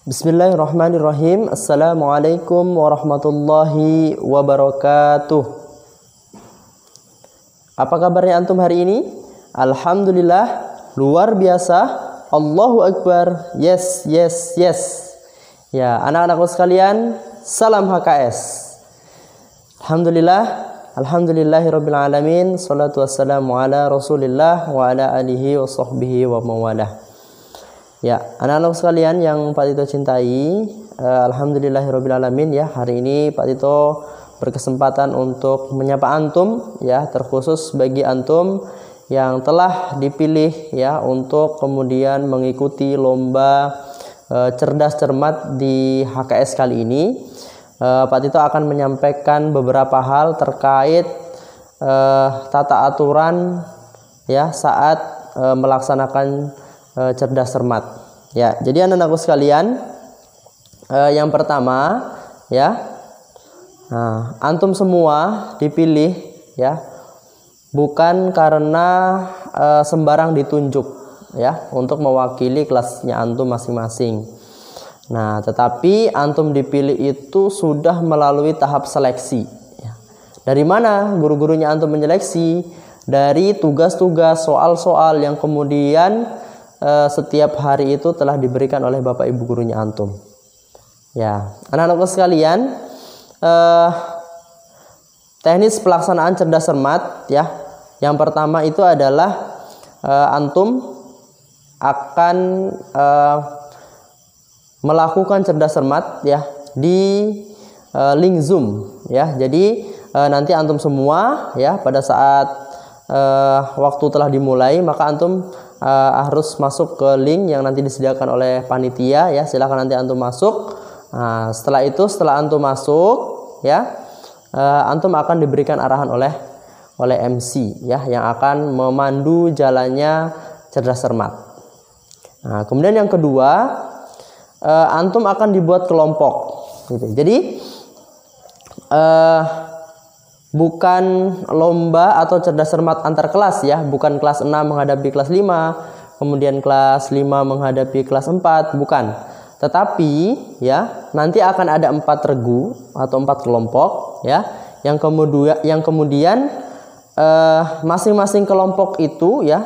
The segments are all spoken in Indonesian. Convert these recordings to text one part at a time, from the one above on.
Bismillahirrahmanirrahim. Assalamualaikum warahmatullahi wabarakatuh. Apa kabarnya antum hari ini? Alhamdulillah, luar biasa. Allahu Akbar. Yes, yes, yes. Ya, anak-anakku sekalian, salam HKS. Alhamdulillahirabbil alamin. Shalatu wassalamu ala Rasulillah wa ala alihi wa sahbihi wa mawalah. Ya, anak-anak sekalian yang Pak Tito cintai, alhamdulillahirobbilalamin ya. Hari ini Pak Tito berkesempatan untuk menyapa antum ya, terkhusus bagi antum yang telah dipilih ya untuk kemudian mengikuti lomba cerdas cermat di HKS kali ini. Pak Tito akan menyampaikan beberapa hal terkait tata aturan ya saat melaksanakan cerdas cermat ya. Jadi anak-anakku sekalian, yang pertama ya, antum semua dipilih ya bukan karena sembarang ditunjuk ya untuk mewakili kelasnya antum masing-masing. Nah, tetapi antum dipilih itu sudah melalui tahap seleksi ya. Dari mana guru-gurunya antum menyeleksi? Dari tugas-tugas, soal-soal yang kemudian setiap hari itu telah diberikan oleh Bapak Ibu gurunya antum. Ya, anak-anakku sekalian, teknis pelaksanaan cerdas cermat ya. Yang pertama itu adalah antum akan melakukan cerdas cermat ya di link Zoom ya. Jadi nanti antum semua ya pada saat waktu telah dimulai, maka antum harus masuk ke link yang nanti disediakan oleh panitia ya. Silahkan nanti antum masuk. Nah, setelah itu, setelah antum masuk ya, antum akan diberikan arahan oleh MC ya, yang akan memandu jalannya cerdas cermat. Nah, kemudian yang kedua, antum akan dibuat kelompok gitu. Jadi bukan lomba atau cerdas cermat antar kelas ya, bukan kelas 6 menghadapi kelas 5, kemudian kelas 5 menghadapi kelas 4, bukan. Tetapi ya, nanti akan ada 4 regu atau 4 kelompok ya, yang kemudian masing-masing kelompok itu ya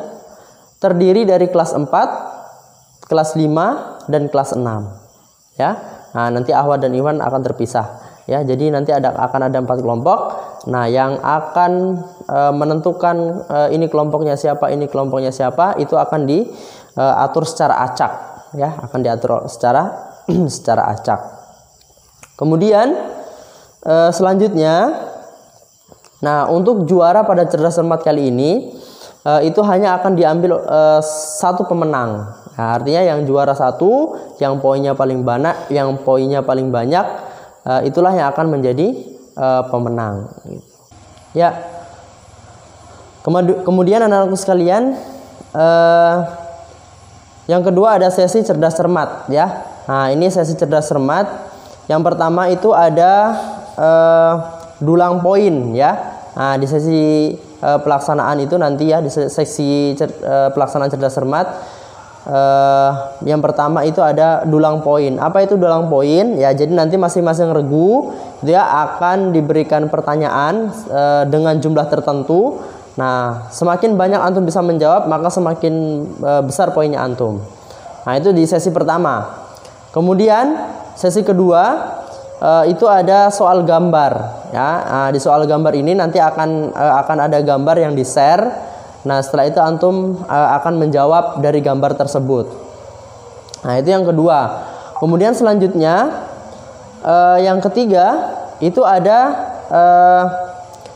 terdiri dari kelas 4, kelas 5 dan kelas 6 ya. Nah, nanti Ahwat dan Iwan akan terpisah ya. Jadi nanti akan ada 4 kelompok. Nah, yang akan menentukan ini kelompoknya siapa, ini kelompoknya siapa, itu akan diatur secara acak ya, akan diatur secara acak. Kemudian selanjutnya, nah untuk juara pada cerdas cermat kali ini itu hanya akan diambil satu pemenang. Nah, artinya yang juara 1, yang poinnya paling banyak, itulah yang akan menjadi pemenang. Ya. Kemudian anak-anakku sekalian, yang kedua ada sesi cerdas cermat ya. Nah, ini sesi cerdas cermat. Yang pertama itu ada dulang poin ya. Nah, di sesi pelaksanaan itu nanti ya, di sesi pelaksanaan cerdas cermat, yang pertama itu ada dulang poin. Apa itu dulang poin? Ya, jadi nanti masing-masing regu dia akan diberikan pertanyaan dengan jumlah tertentu. Nah, semakin banyak antum bisa menjawab, maka semakin besar poinnya antum. Nah, itu di sesi pertama. Kemudian sesi kedua itu ada soal gambar ya. Nah, di soal gambar ini nanti akan ada gambar yang di-share. Nah, setelah itu antum akan menjawab dari gambar tersebut. Nah, itu yang kedua. Kemudian selanjutnya yang ketiga itu ada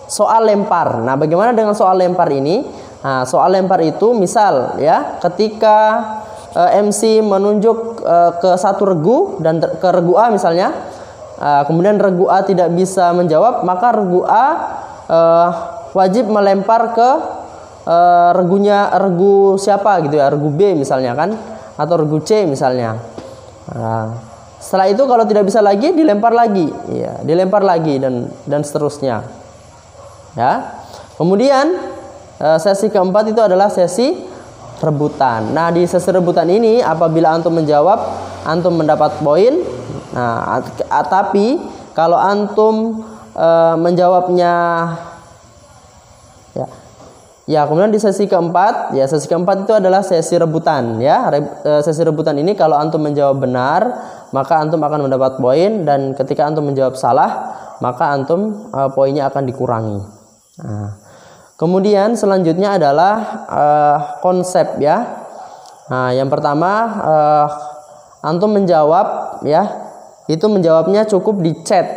soal lempar. Nah, bagaimana dengan soal lempar ini? Nah, soal lempar itu misal ya, ketika MC menunjuk ke satu regu dan ke regu A misalnya, kemudian regu A tidak bisa menjawab, maka regu A wajib melempar ke regu siapa gitu ya, regu B misalnya kan, atau regu C misalnya. Nah, setelah itu kalau tidak bisa lagi dilempar lagi, ya, dilempar lagi dan seterusnya. Ya. Kemudian sesi keempat itu adalah sesi rebutan. Nah, di sesi rebutan ini apabila antum menjawab, antum mendapat poin. Nah, tapi kalau antum menjawabnya ya kemudian di sesi keempat, ya sesi keempat itu adalah sesi rebutan ya. Sesi rebutan ini kalau antum menjawab benar, maka antum akan mendapat poin, dan ketika antum menjawab salah, maka antum poinnya akan dikurangi. Nah, kemudian selanjutnya adalah konsep ya. Nah, yang pertama antum menjawab ya, itu menjawabnya cukup di chat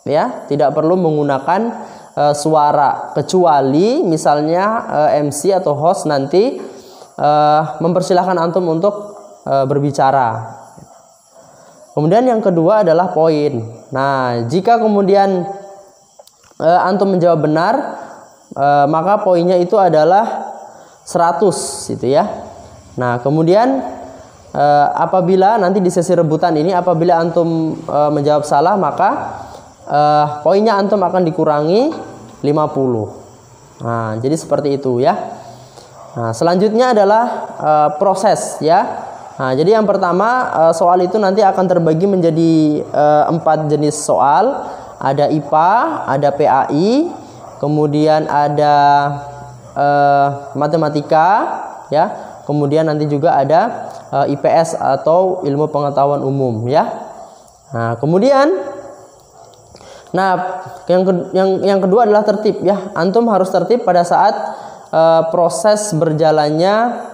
ya, tidak perlu menggunakan suara, kecuali misalnya MC atau host nanti mempersilahkan antum untuk berbicara. Kemudian yang kedua adalah poin. Nah, jika kemudian antum menjawab benar, maka poinnya itu adalah 100 gitu ya. Nah, kemudian apabila nanti di sesi rebutan ini apabila antum menjawab salah, maka poinnya antum akan dikurangi 50. Nah, jadi seperti itu ya. Nah, selanjutnya adalah proses ya. Nah, jadi yang pertama soal itu nanti akan terbagi menjadi 4 jenis soal. Ada IPA, ada PAI, kemudian ada matematika ya. Kemudian nanti juga ada IPS atau ilmu pengetahuan umum ya. Nah, kemudian yang kedua adalah tertib ya. Antum harus tertib pada saat proses berjalannya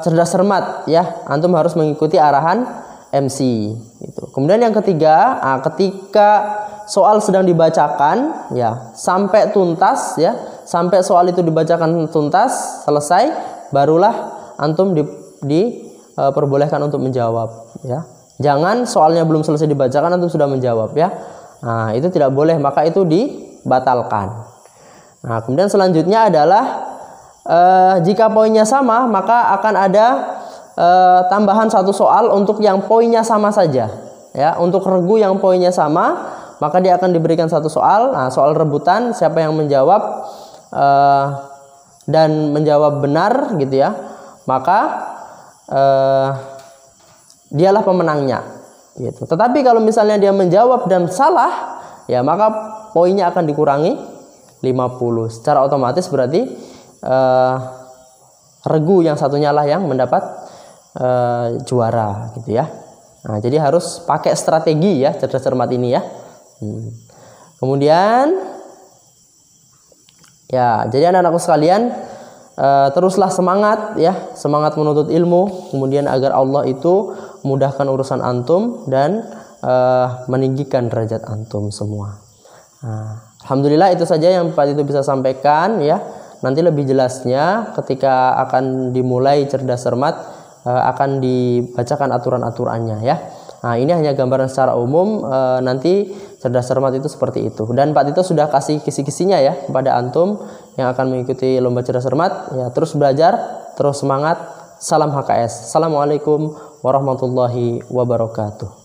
cerdas cermat ya. Antum harus mengikuti arahan MC gitu. Kemudian yang ketiga, ketika soal sedang dibacakan ya, sampai tuntas ya, sampai soal itu dibacakan tuntas selesai, barulah antum diperbolehkan untuk menjawab ya. Jangan soalnya belum selesai dibacakan antum sudah menjawab ya. Nah, itu tidak boleh, maka itu dibatalkan. Nah, kemudian selanjutnya adalah jika poinnya sama, maka akan ada tambahan 1 soal untuk yang poinnya sama saja. Ya, untuk regu yang poinnya sama, maka dia akan diberikan 1 soal. Nah, soal rebutan, siapa yang menjawab dan menjawab benar gitu ya, maka dialah pemenangnya. Gitu. Tetapi kalau misalnya dia menjawab dan salah, ya maka poinnya akan dikurangi 50. Secara otomatis berarti regu yang satunya lah yang mendapat juara gitu ya. Nah, jadi harus pakai strategi ya cerdas cermat ini ya. Kemudian ya, jadi anak-anakku sekalian, teruslah semangat ya, semangat menuntut ilmu, kemudian agar Allah itu mudahkan urusan antum dan meninggikan derajat antum semua. Nah, alhamdulillah itu saja yang Pak itu bisa sampaikan ya. Nanti lebih jelasnya ketika akan dimulai cerdas cermat akan dibacakan aturan-aturannya ya. Nah, ini hanya gambaran secara umum, nanti cerdas cermat itu seperti itu. Dan Pak Tito sudah kasih kisi-kisinya ya kepada antum yang akan mengikuti lomba cerdas cermat ya. Terus belajar, terus semangat. Salam HKS. Assalamualaikum warahmatullahi wabarakatuh.